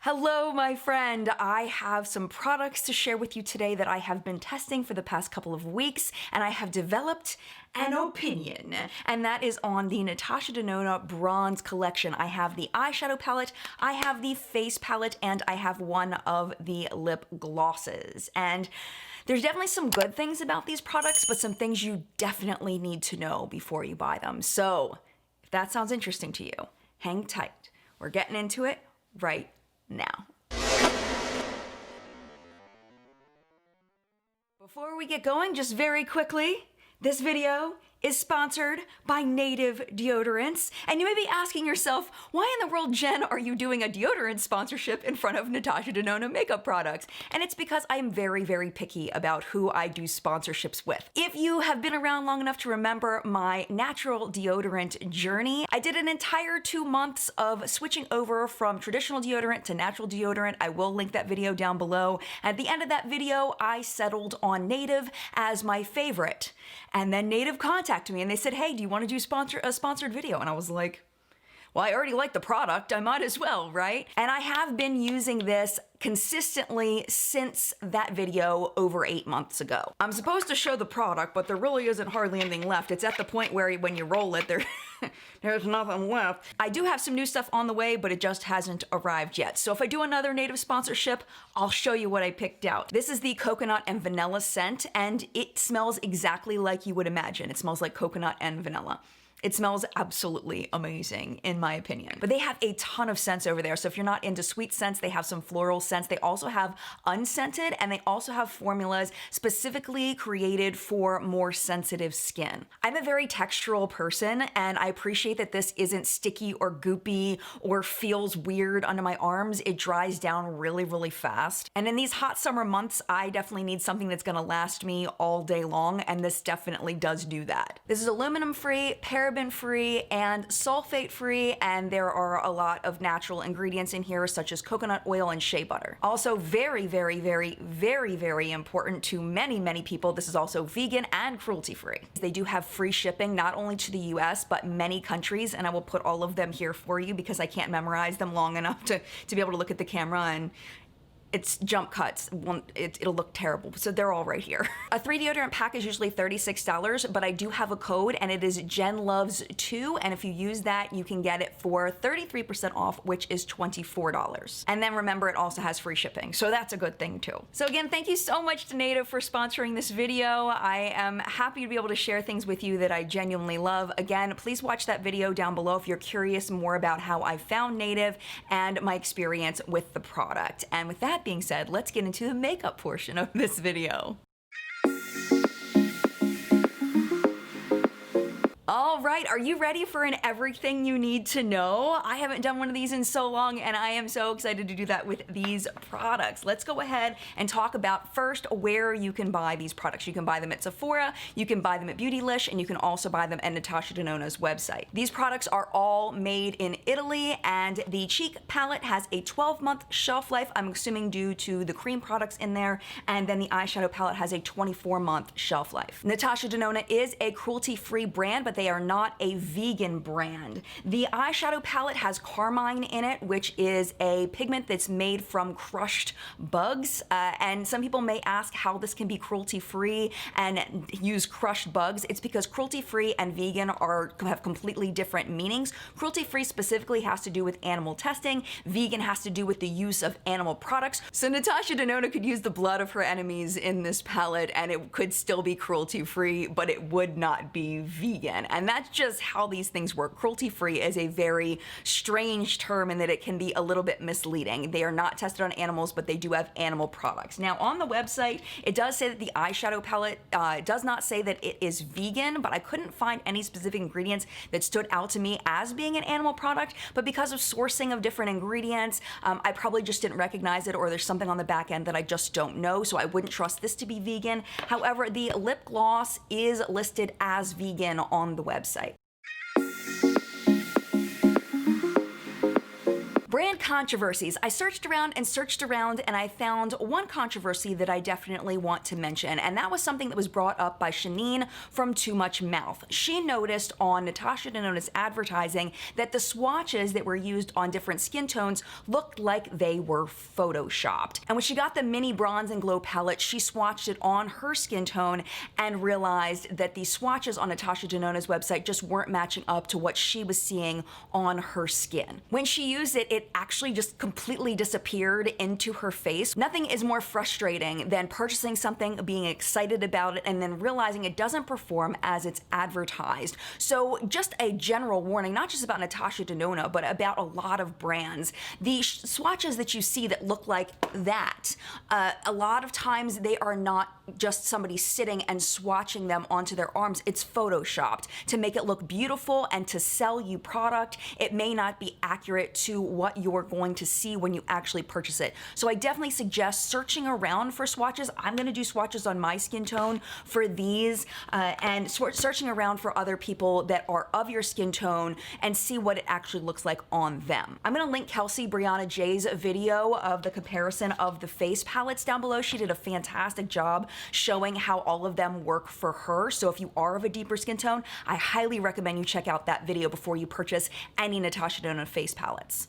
Hello, my friend. I have some products to share with you today that I have been testing for the past couple of weeks, and I have developed an opinion, and that is on the Natasha Denona Bronze Collection. I have the eyeshadow palette, I have the face palette, and I have one of the lip glosses. And there's definitely some good things about these products, but some things you definitely need to know before you buy them. So, if that sounds interesting to you, hang tight. We're getting into it right now. Before we get going, just very quickly, this video is sponsored by Native Deodorants. And you may be asking yourself, why in the world, Jen, are you doing a deodorant sponsorship in front of Natasha Denona makeup products? And it's because I am very, very picky about who I do sponsorships with. If you have been around long enough to remember my natural deodorant journey, I did an entire 2 months of switching over from traditional deodorant to natural deodorant. I will link that video down below. At the end of that video, I settled on Native as my favorite. And then Native contacted me and they said, hey, do you want to do a sponsored video? And I was like, well, I already like the product, I might as well, right? And I have been using this consistently since that video over 8 months ago. I'm supposed to show the product, but there really isn't hardly anything left. It's at the point where when you roll it, there's nothing left. I do have some new stuff on the way, but it just hasn't arrived yet. So if I do another Native sponsorship, I'll show you what I picked out. This is the coconut and vanilla scent, and it smells exactly like you would imagine. It smells like coconut and vanilla. It smells absolutely amazing, in my opinion. But they have a ton of scents over there. So if you're not into sweet scents, they have some floral scents. They also have unscented, and they also have formulas specifically created for more sensitive skin. I'm a very textural person, and I appreciate that this isn't sticky or goopy or feels weird under my arms. It dries down really, really fast. And in these hot summer months, I definitely need something that's gonna last me all day long, and this definitely does do that. This is aluminum-free, paraben-free, and sulfate-free, and there are a lot of natural ingredients in here, such as coconut oil and shea butter. Also very, very, very, very, very important to many, many people, this is also vegan and cruelty-free. They do have free shipping, not only to the US, but many countries, and I will put all of them here for you because I can't memorize them long enough to be able to look at the camera, and it's jump cuts. It'll look terrible. So they're all right here. A 3 deodorant pack is usually $36, but I do have a code, and it is jenluvs2. And if you use that, you can get it for 33% off, which is $24. And then remember, it also has free shipping. So that's a good thing too. So again, thank you so much to Native for sponsoring this video. I am happy to be able to share things with you that I genuinely love. Again, please watch that video down below if you're curious more about how I found Native and my experience with the product. And with that being said, let's get into the makeup portion of this video. All right, are you ready for an everything you need to know? I haven't done one of these in so long, and I am so excited to do that with these products. Let's go ahead and talk about first where you can buy these products. You can buy them at Sephora, you can buy them at Beautylish, and you can also buy them at Natasha Denona's website. These products are all made in Italy, and the cheek palette has a 12-month shelf life, I'm assuming due to the cream products in there, and then the eyeshadow palette has a 24-month shelf life. Natasha Denona is a cruelty-free brand, but they are not a vegan brand. The eyeshadow palette has carmine in it, which is a pigment that's made from crushed bugs. And some people may ask how this can be cruelty-free and use crushed bugs. It's because cruelty-free and vegan have completely different meanings. Cruelty-free specifically has to do with animal testing. Vegan has to do with the use of animal products. So Natasha Denona could use the blood of her enemies in this palette, and it could still be cruelty-free, but it would not be vegan. And that's just how these things work. Cruelty-free is a very strange term in that it can be a little bit misleading. They are not tested on animals, but they do have animal products. Now, on the website, it does say that the eyeshadow palette does not say that it is vegan, but I couldn't find any specific ingredients that stood out to me as being an animal product. But because of sourcing of different ingredients, I probably just didn't recognize it, or there's something on the back end that I just don't know, so I wouldn't trust this to be vegan. However, the lip gloss is listed as vegan on the website. Brand controversies. I searched around and I found one controversy that I definitely want to mention, and that was something that was brought up by Shanine from Too Much Mouth. She noticed on Natasha Denona's advertising that the swatches that were used on different skin tones looked like they were photoshopped. And when she got the mini bronze and glow palette, she swatched it on her skin tone and realized that the swatches on Natasha Denona's website just weren't matching up to what she was seeing on her skin. When she used it, it actually just completely disappeared into her face. Nothing is more frustrating than purchasing something, being excited about it, and then realizing it doesn't perform as it's advertised. So just a general warning, not just about Natasha Denona, but about a lot of brands. The swatches that you see that look like that, a lot of times they are not just somebody sitting and swatching them onto their arms. It's photoshopped to make it look beautiful and to sell you product. It may not be accurate to what you're going to see when you actually purchase it. So I definitely suggest searching around for swatches. I'm going to do swatches on my skin tone for these and searching around for other people that are of your skin tone and see what it actually looks like on them. I'm going to link Kelsey Brianna J's video of the comparison of the face palettes down below. She did a fantastic job showing how all of them work for her. So if you are of a deeper skin tone, I highly recommend you check out that video before you purchase any Natasha Denona face palettes.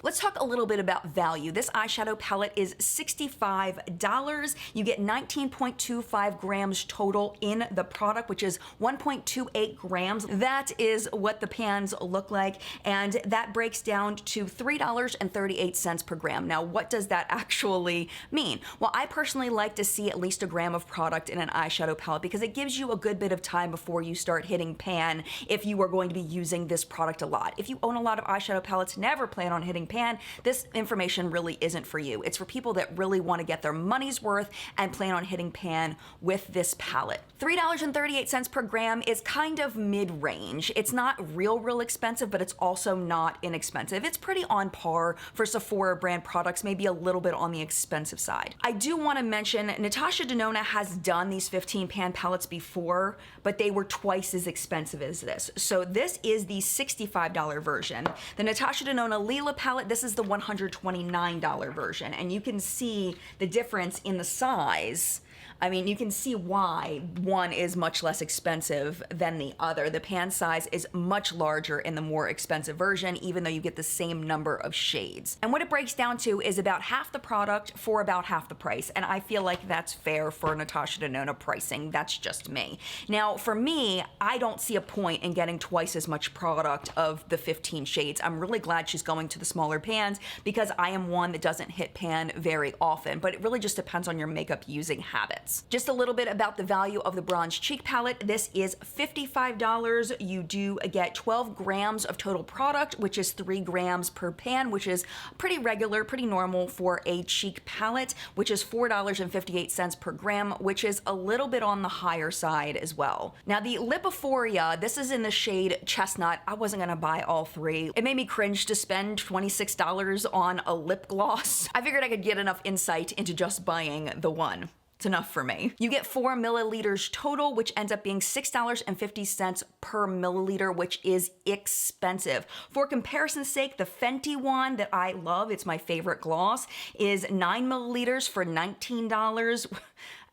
Let's talk a little bit about value. This eyeshadow palette is $65. You get 19.25 grams total in the product, which is 1.28 grams. That is what the pans look like, and that breaks down to $3.38 per gram. Now, what does that actually mean? Well, I personally like to see at least a gram of product in an eyeshadow palette because it gives you a good bit of time before you start hitting pan if you are going to be using this product a lot. If you own a lot of eyeshadow palettes, never plan on hitting pan, this information really isn't for you. It's for people that really want to get their money's worth and plan on hitting pan with this palette. $3.38 per gram is kind of mid-range. It's not real expensive, but it's also not inexpensive. It's pretty on par for Sephora brand products, maybe a little bit on the expensive side. I do want to mention Natasha Denona has done these 15 pan palettes before, but they were twice as expensive as this. So this is the $65 version. The Natasha Denona Lila palette, this is the $129 version, and you can see the difference in the size. I mean, you can see why one is much less expensive than the other. The pan size is much larger in the more expensive version, even though you get the same number of shades. And what it breaks down to is about half the product for about half the price, and I feel like that's fair for Natasha Denona pricing. That's just me. Now, for me, I don't see a point in getting twice as much product of the 15 shades. I'm really glad she's going to the smaller pans because I am one that doesn't hit pan very often, but it really just depends on your makeup using habits. Just a little bit about the value of the bronze cheek palette. This is $55. You do get 12 grams of total product, which is 3 grams per pan, which is pretty regular, pretty normal for a cheek palette, which is $4.58 per gram, which is a little bit on the higher side as well. Now the Lipophoria, this is in the shade Chestnut. I wasn't gonna buy all three. It made me cringe to spend $26 on a lip gloss. I figured I could get enough insight into just buying the one. It's enough for me. You get 4 milliliters total, which ends up being $6.50 per milliliter, which is expensive. For comparison's sake, the Fenty one that I love, it's my favorite gloss, is 9 milliliters for $19.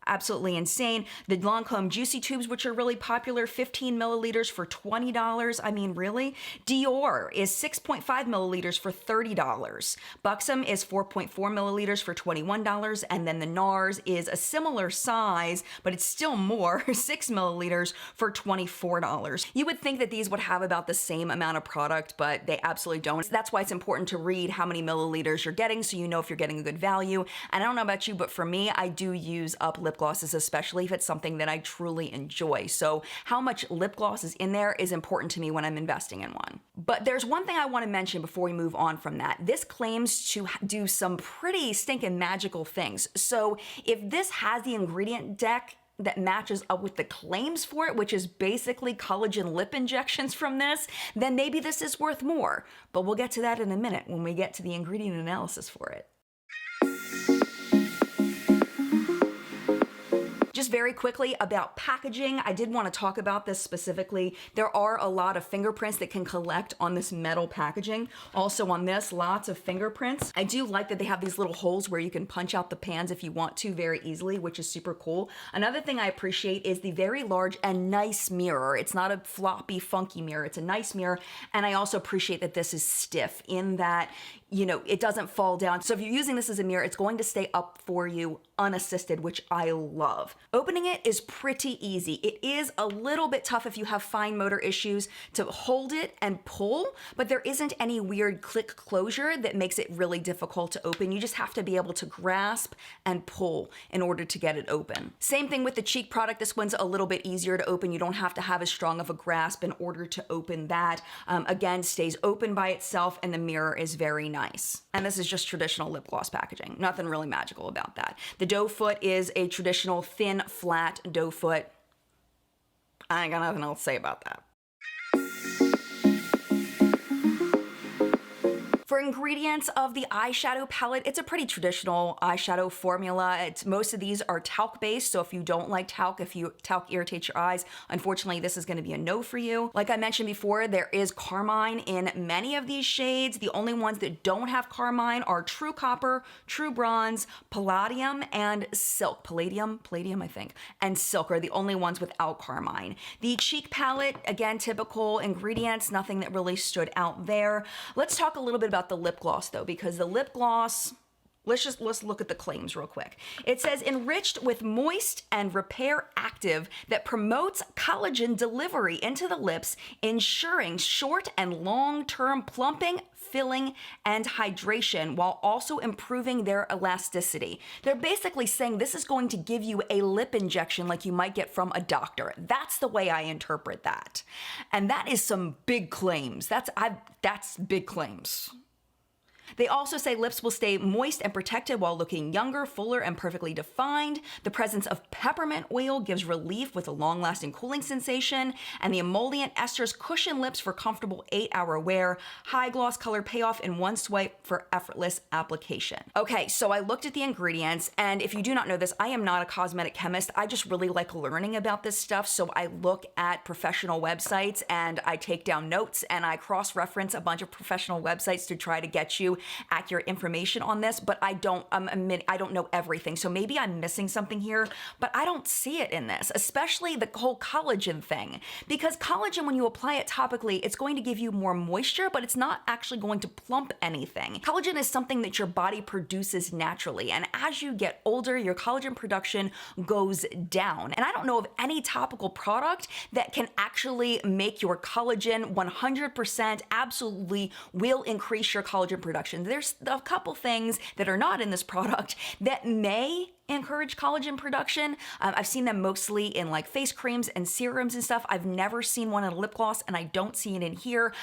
Absolutely insane. The Lancome Juicy Tubes, which are really popular, 15 milliliters for $20. I mean, really? Dior is 6.5 milliliters for $30. Buxom is 4.4 milliliters for $21. And then the NARS is a similar size, but it's still more, 6 milliliters for $24. You would think that these would have about the same amount of product, but they absolutely don't. That's why it's important to read how many milliliters you're getting so you know if you're getting a good value. And I don't know about you, but for me, I do use up lip glosses, especially if it's something that I truly enjoy. So how much lip gloss is in there is important to me when I'm investing in one. But there's one thing I want to mention before we move on from that. This claims to do some pretty stinking magical things. So if this has the ingredient deck that matches up with the claims for it, which is basically collagen lip injections from this, then maybe this is worth more. But we'll get to that in a minute when we get to the ingredient analysis for it. Just very quickly about packaging, I did want to talk about this specifically. There are a lot of fingerprints that can collect on this metal packaging. Also on this, lots of fingerprints. I do like that they have these little holes where you can punch out the pans if you want to very easily, which is super cool. Another thing I appreciate is the very large and nice mirror. It's not a floppy, funky mirror. It's a nice mirror. And I also appreciate that this is stiff in that, you know, it doesn't fall down. So if you're using this as a mirror, it's going to stay up for you unassisted, which I love. Opening it is pretty easy. It is a little bit tough if you have fine motor issues to hold it and pull, but there isn't any weird click closure that makes it really difficult to open. You just have to be able to grasp and pull in order to get it open. Same thing with the cheek product. This one's a little bit easier to open. You don't have to have as strong of a grasp in order to open that. Again, stays open by itself, and the mirror is very nice. And this is just traditional lip gloss packaging. Nothing really magical about that. The doe foot is a traditional thin, flat doe foot. I ain't got nothing else to say about that. For ingredients of the eyeshadow palette, it's a pretty traditional eyeshadow formula. Most of these are talc based, so if you don't like talc, if talc irritates your eyes, unfortunately this is going to be a no for you. Like I mentioned before, there is carmine in many of these shades. The only ones that don't have carmine are True Copper, True Bronze, Palladium, and Silk. Palladium I think, and Silk are the only ones without carmine. The cheek palette, again, typical ingredients, nothing that really stood out there. Let's talk a little bit about the lip gloss though, because the lip gloss, let's look at the claims real quick. It says enriched with moist and repair active that promotes collagen delivery into the lips, ensuring short and long-term plumping, filling, and hydration while also improving their elasticity. They're basically saying this is going to give you a lip injection like you might get from a doctor. That's the way I interpret that. And that is some big claims. That's big claims. They also say lips will stay moist and protected while looking younger, fuller, and perfectly defined. The presence of peppermint oil gives relief with a long-lasting cooling sensation, and the emollient esters cushion lips for comfortable 8-hour wear. High gloss color payoff in one swipe for effortless application. Okay, so I looked at the ingredients, and if you do not know this, I am not a cosmetic chemist. I just really like learning about this stuff, so I look at professional websites and I take down notes and I cross-reference a bunch of professional websites to try to get you accurate information on this, but I don't know everything. So maybe I'm missing something here, but I don't see it in this, especially the whole collagen thing. Because collagen, when you apply it topically, it's going to give you more moisture, but it's not actually going to plump anything. Collagen is something that your body produces naturally, and as you get older, your collagen production goes down. And I don't know of any topical product that can actually make your collagen 100% absolutely will increase your collagen production. There's a couple things that are not in this product that may encourage collagen production. I've seen them mostly in like face creams and serums and stuff. I've never seen one in a lip gloss, and I don't see it in here.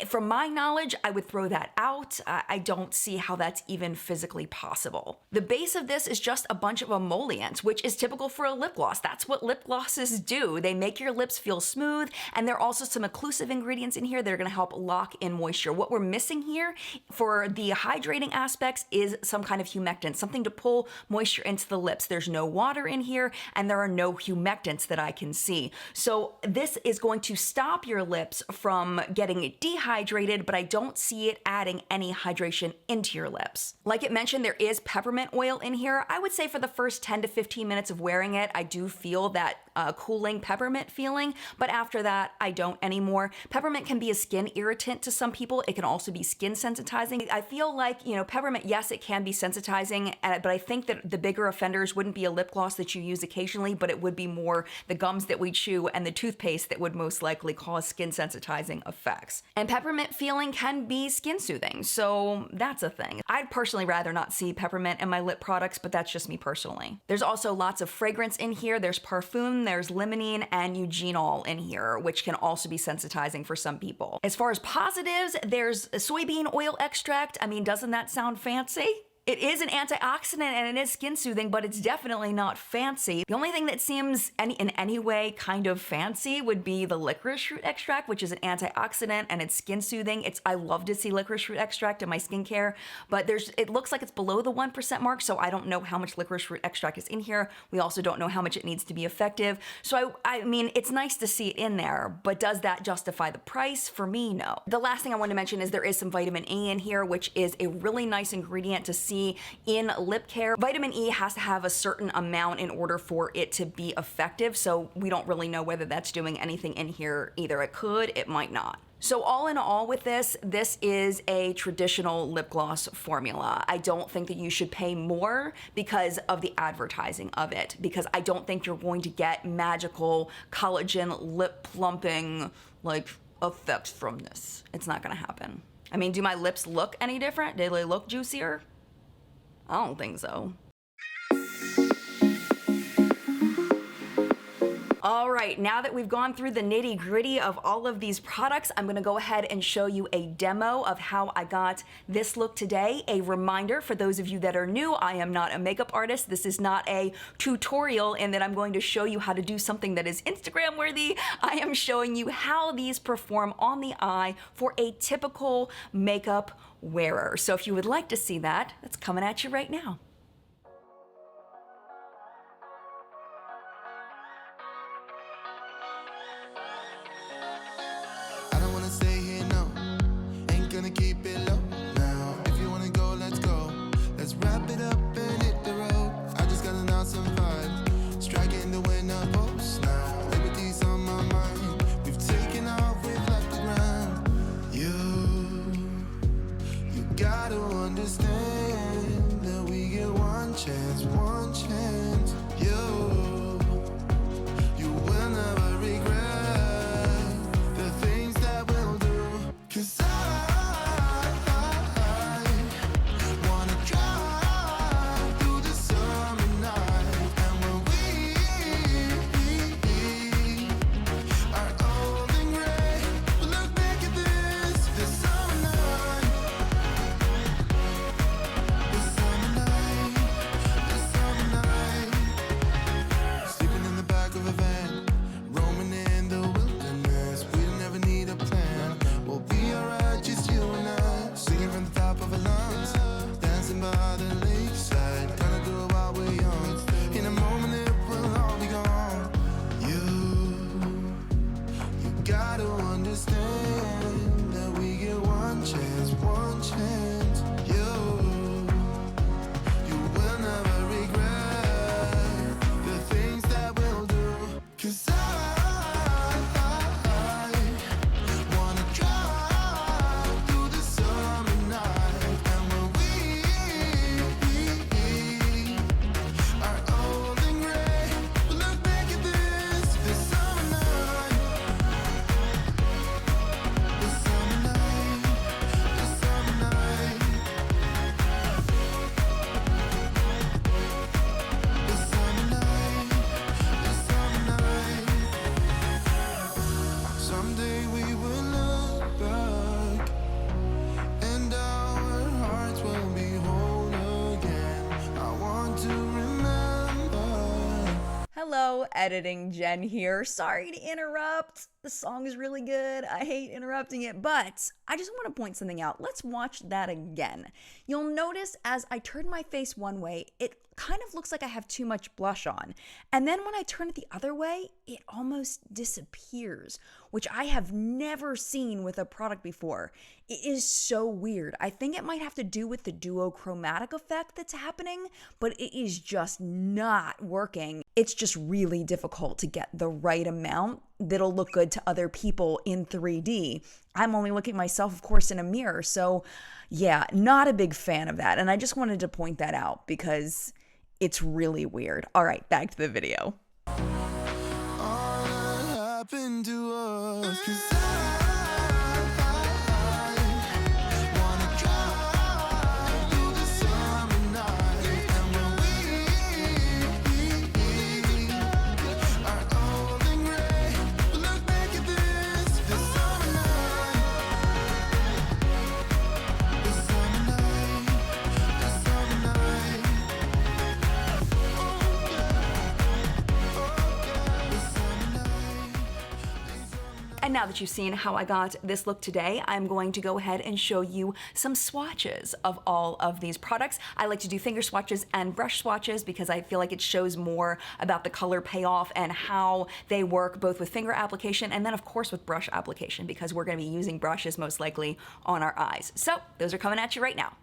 From my knowledge, I would throw that out. I don't see how that's even physically possible. The base of this is just a bunch of emollients, which is typical for a lip gloss. That's what lip glosses do. They make your lips feel smooth, and there are also some occlusive ingredients in here that are gonna help lock in moisture. What we're missing here for the hydrating aspects is some kind of humectant, something to pull moisture into the lips. There's no water in here, and there are no humectants that I can see. So this is going to stop your lips from getting dehydrated, but I don't see it adding any hydration into your lips. Like it mentioned, there is peppermint oil in here. I would say for the first 10 to 15 minutes of wearing it, I do feel that cooling peppermint feeling, but after that, I don't anymore. Peppermint can be a skin irritant to some people. It can also be skin sensitizing. I feel like, peppermint, yes, it can be sensitizing, but I think that the bigger offenders wouldn't be a lip gloss that you use occasionally, but it would be more the gums that we chew and the toothpaste that would most likely cause skin sensitizing effects. And peppermint feeling can be skin soothing, so that's a thing. I'd personally rather not see peppermint in my lip products, but that's just me personally. There's also lots of fragrance in here. There's parfum, there's limonene, and eugenol in here, which can also be sensitizing for some people. As far as positives, there's a soybean oil extract. I mean, doesn't that sound fancy? It is an antioxidant and it is skin soothing, but it's definitely not fancy. The only thing that seems in any way kind of fancy would be the licorice root extract, which is an antioxidant and it's skin soothing. I love to see licorice root extract in my skincare, but it looks like it's below the 1% mark, so I don't know how much licorice root extract is in here. We also don't know how much it needs to be effective. So I mean, it's nice to see it in there, but does that justify the price? For me, no. The last thing I want to mention is there is some vitamin E in here, which is a really nice ingredient to see in lip care. Vitamin E has to have a certain amount in order for it to be effective, so we don't really know whether that's doing anything in here either. It could, it might not. So all in all with this is a traditional lip gloss formula. I don't think that you should pay more because of the advertising of it, because I don't think you're going to get magical collagen lip plumping like effects from this. It's not gonna happen. I mean, do my lips look any different? Do they look juicier? I don't think so. All right, now that we've gone through the nitty-gritty of all of these products, I'm gonna go ahead and show you a demo of how I got this look today. A reminder for those of you that are new, I am not a makeup artist. This is not a tutorial in that I'm going to show you how to do something that is Instagram worthy. I am showing you how these perform on the eye for a typical makeup wearer. So if you would like to see that, that's coming at you right now. Keep it low now. If you wanna go, let's go. Let's wrap it up and hit the road. I just got an awesome vibe, striking the winner post now. Liberty's on my mind. We've taken off, we've left the ground. You gotta understand that we get one chance, one chance. You will never regret the things that we'll do. 'Cause Hello, editing Jen here. Sorry to interrupt. The song is really good. I hate interrupting it, but I just want to point something out. Let's watch that again. You'll notice as I turn my face one way, it kind of looks like I have too much blush on. And then when I turn it the other way, it almost disappears, which I have never seen with a product before. It is so weird. I think it might have to do with the duochromatic effect that's happening, but it is just not working. It's just really difficult to get the right amount that'll look good to other people in 3D. I'm only looking at myself, of course, in a mirror. So yeah, not a big fan of that. And I just wanted to point that out because it's really weird. All right, back to the video. All that happened to us, 'cause wanna drive through the summer night, and when we are old and gray, we'll look back at this summer night, this summer night, this summer now that you've seen how I got this look today, I'm going to go ahead and show you some swatches of all of these products. I like to do finger swatches and brush swatches because I feel like it shows more about the color payoff and how they work both with finger application and then of course with brush application, because we're going to be using brushes most likely on our eyes. So those are coming at you right now.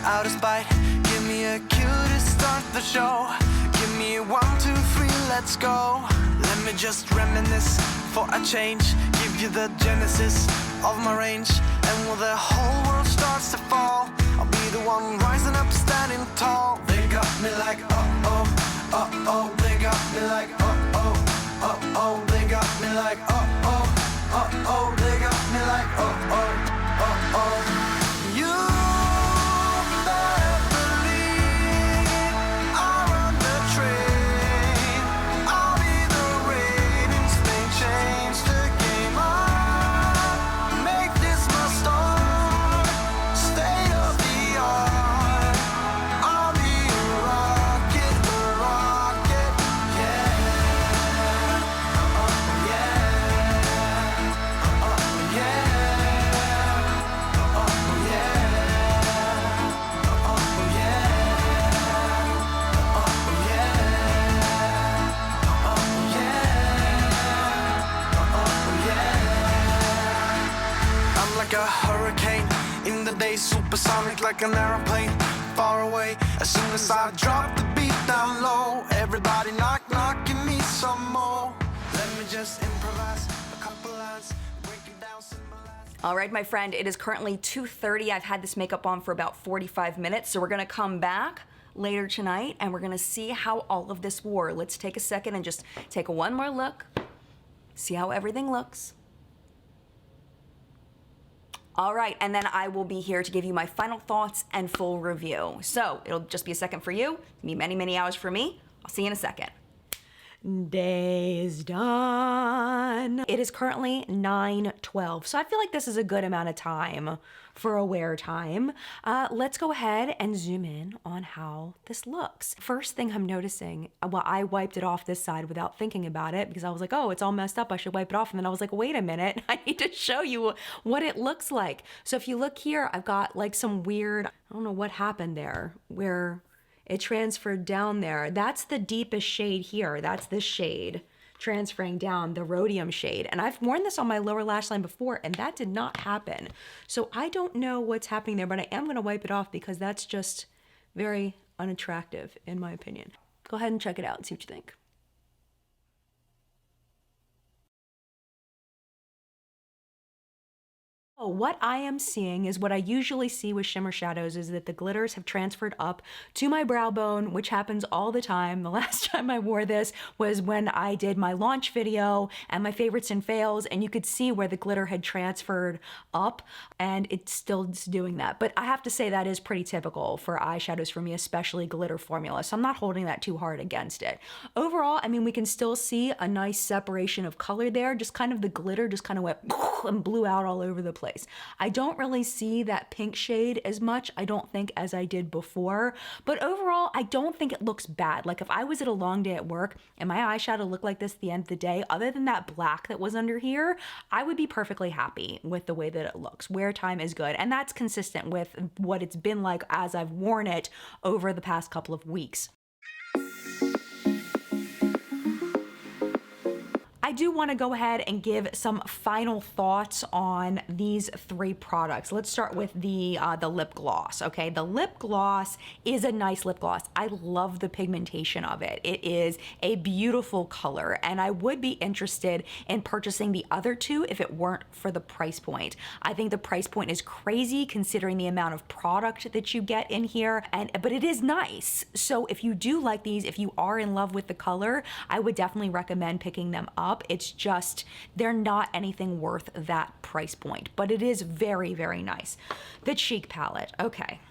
Out of spite, give me a cue to start the show. Give me a 1, 2, 3, let's go. Let me just reminisce for a change. Give you the genesis of my range. And when the whole world starts to fall, I'll be the one rising up, standing tall. They got me like uh-oh, uh-oh. They got me like uh-oh, uh-oh. They got me like uh-oh, uh-oh. They got me like uh-oh, uh-oh. A hurricane in the day, supersonic like an aeroplane, far away. As soon as I drop the beat down low, everybody knock, give me some more. Let me just improvise a couple lines, break it down, symbolize. All right, my friend, it is currently 2:30. I've had this makeup on for about 45 minutes, so we're gonna come back later tonight and we're gonna see how all of this wore. Let's take a second and just take one more look, see how everything looks. All right, and then I will be here to give you my final thoughts and full review. So it'll just be a second for you, be many, many hours for me. I'll see you in a second. Day is done. It is currently 9:12, so I feel like this is a good amount of time for a wear time. Let's go ahead and zoom in on how this looks. First thing I'm noticing, well, I wiped it off this side without thinking about it because I was like, oh, it's all messed up, I should wipe it off. And then I was like, wait a minute, I need to show you what it looks like. So if you look here, I've got like some weird, I don't know what happened there, where it transferred down there. That's the deepest shade here. That's this shade transferring down, the rhodium shade. And I've worn this on my lower lash line before and that did not happen. So I don't know what's happening there, but I am gonna wipe it off because that's just very unattractive in my opinion. Go ahead and check it out and see what you think. What I am seeing is what I usually see with shimmer shadows is that the glitters have transferred up to my brow bone, which happens all the time. The last time I wore this was when I did my launch video and my favorites and fails, and you could see where the glitter had transferred up and it's still doing that. But I have to say that is pretty typical for eyeshadows for me, especially glitter formula. So I'm not holding that too hard against it. Overall, I mean, we can still see a nice separation of color there, just kind of the glitter just kind of went and blew out all over the place. I don't really see that pink shade as much, I don't think, as I did before, but overall, I don't think it looks bad. Like if I was at a long day at work and my eyeshadow looked like this at the end of the day, other than that black that was under here, I would be perfectly happy with the way that it looks. Wear time is good, and that's consistent with what it's been like as I've worn it over the past couple of weeks. I do want to go ahead and give some final thoughts on these three products. Let's start with the lip gloss, okay? The lip gloss is a nice lip gloss. I love the pigmentation of it. It is a beautiful color, and I would be interested in purchasing the other two if it weren't for the price point. I think the price point is crazy considering the amount of product that you get in here, but it is nice. So if you do like these, if you are in love with the color, I would definitely recommend picking them up. It's just, they're not anything worth that price point, but it is very, very nice. The cheek palette, okay.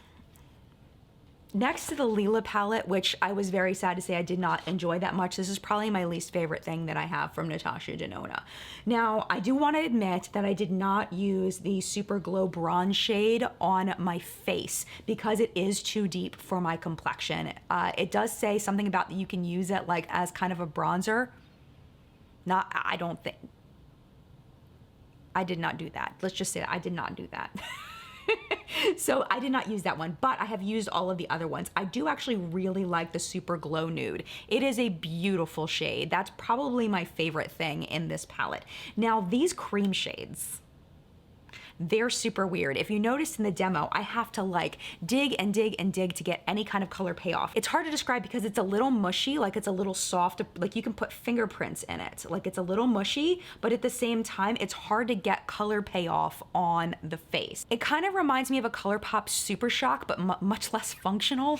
Next to the Lila palette, which I was very sad to say I did not enjoy that much, this is probably my least favorite thing that I have from Natasha Denona. Now, I do want to admit that I did not use the Super Glow Bronze shade on my face because it is too deep for my complexion. It does say something about that you can use it like as kind of a bronzer. I don't think, I did not do that. Let's just say that I did not do that. So I did not use that one, but I have used all of the other ones. I do actually really like the Super Glow Nude. It is a beautiful shade. That's probably my favorite thing in this palette. Now these cream shades, they're super weird. If you noticed in the demo, I have to like dig and dig and dig to get any kind of color payoff. It's hard to describe because it's a little mushy, like it's a little soft, like you can put fingerprints in it. Like it's a little mushy, but at the same time, it's hard to get color payoff on the face. It kind of reminds me of a ColourPop Super Shock, but much less functional.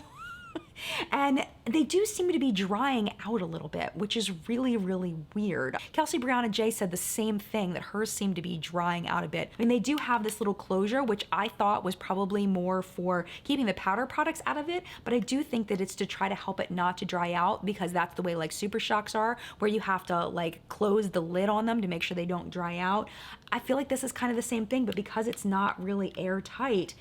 And they do seem to be drying out a little bit, which is really, really weird. Kelsey Brianna J said the same thing, that hers seemed to be drying out a bit. I mean, they do have this little closure, which I thought was probably more for keeping the powder products out of it, but I do think that it's to try to help it not to dry out, because that's the way like Super Shocks are, where you have to like close the lid on them to make sure they don't dry out. I feel like this is kind of the same thing, but because it's not really airtight,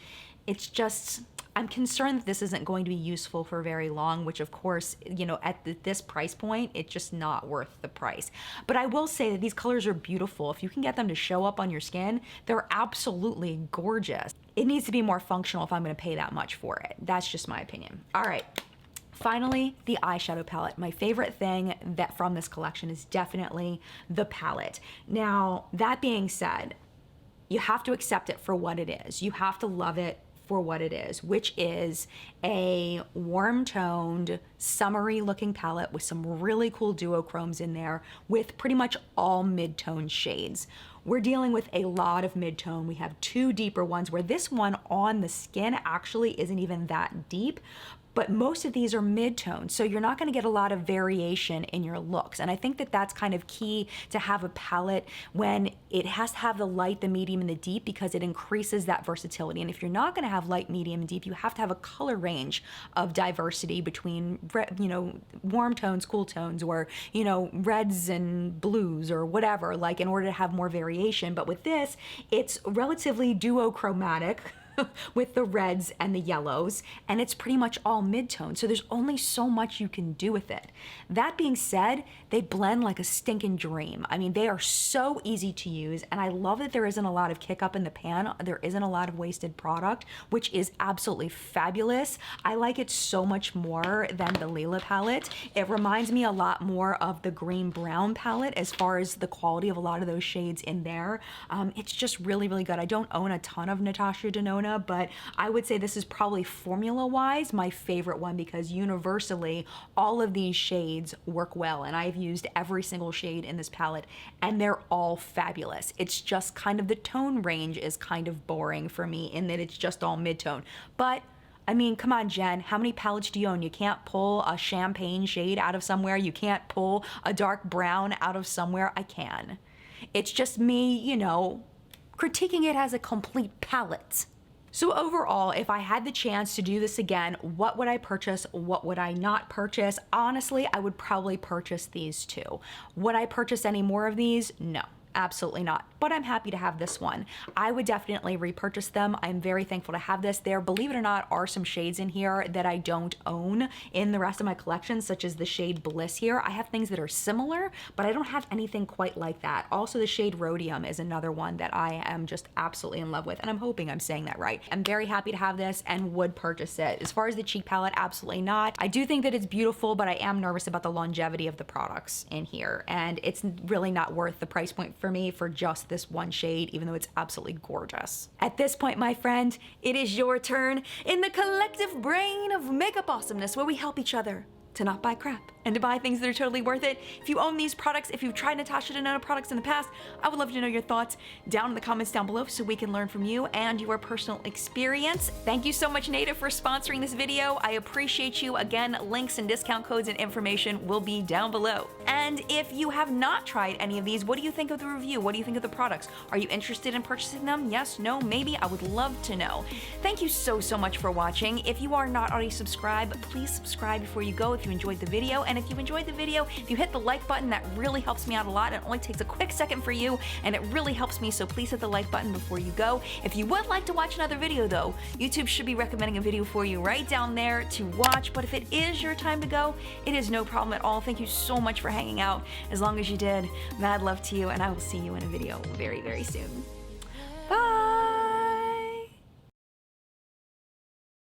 it's just, I'm concerned that this isn't going to be useful for very long, which of course, you know, at this price point, it's just not worth the price. But I will say that these colors are beautiful. If you can get them to show up on your skin, they're absolutely gorgeous. It needs to be more functional if I'm gonna pay that much for it. That's just my opinion. All right. Finally, the eyeshadow palette. My favorite thing that from this collection is definitely the palette. Now, that being said, you have to accept it for what it is. You have to love it for what it is, which is a warm-toned, summery looking palette with some really cool duochromes in there with pretty much all mid-tone shades. we're dealing with a lot of mid-tone. We have 2 deeper ones where this one on the skin actually isn't even that deep, but most of these are mid-tone, so you're not gonna get a lot of variation in your looks. And I think that that's kind of key to have a palette when it has to have the light, the medium, and the deep, because it increases that versatility. And if you're not gonna have light, medium, and deep, you have to have a color range of diversity between, you know, warm tones, cool tones, or, you know, reds and blues or whatever, like in order to have more variation. But with this, it's relatively duochromatic with the reds and the yellows, and it's pretty much all mid-tone, so there's only so much you can do with it. That being said, they blend like a stinking dream. I mean, they are so easy to use, and I love that there isn't a lot of kick up in the pan. There isn't a lot of wasted product, which is absolutely fabulous. I like it so much more than the Lila palette. It reminds me a lot more of the green brown palette as far as the quality of a lot of those shades in there. It's just really, really good. I don't own a ton of Natasha Denona, but I would say this is probably formula-wise my favorite one, because universally all of these shades work well, and I've used every single shade in this palette and they're all fabulous. It's just kind of the tone range is kind of boring for me in that it's just all mid-tone. But I mean, come on, Jen, how many palettes do you own? You can't pull a champagne shade out of somewhere. You can't pull a dark brown out of somewhere. I can. It's just me, you know, critiquing it as a complete palette. So overall, if I had the chance to do this again, what would I purchase? What would I not purchase? Honestly, I would probably purchase these 2. Would I purchase any more of these? No. Absolutely not, but I'm happy to have this one. I would definitely repurchase them. I'm very thankful to have this. There, believe it or not, are some shades in here that I don't own in the rest of my collection, such as the shade Bliss here. I have things that are similar, but I don't have anything quite like that. Also, the shade Rhodium is another one that I am just absolutely in love with, and I'm hoping I'm saying that right. I'm very happy to have this and would purchase it. As far as the cheek palette, absolutely not. I do think that it's beautiful, but I am nervous about the longevity of the products in here, and it's really not worth the price point for me for just this one shade, even though it's absolutely gorgeous. At this point, my friend, it is your turn in the collective brain of makeup awesomeness, where we help each other to not buy crap and to buy things that are totally worth it. If you own these products, if you've tried Natasha Denona products in the past, I would love to know your thoughts down in the comments down below so we can learn from you and your personal experience. Thank you so much, Native, for sponsoring this video. I appreciate you. Again, links and discount codes and information will be down below. And if you have not tried any of these, what do you think of the review? What do you think of the products? Are you interested in purchasing them? Yes, no, maybe? I would love to know. Thank you so much for watching. If you are not already subscribed, please subscribe before you go if you enjoyed the video. And if you enjoyed the video, if you hit the like button, that really helps me out a lot. It only takes a quick second for you, and it really helps me, so please hit the like button before you go. If you would like to watch another video though, YouTube should be recommending a video for you right down there to watch. But if it is your time to go, it is no problem at all. Thank you so much for hanging out. As long as you did, mad love to you, and I will see you in a video very, very soon.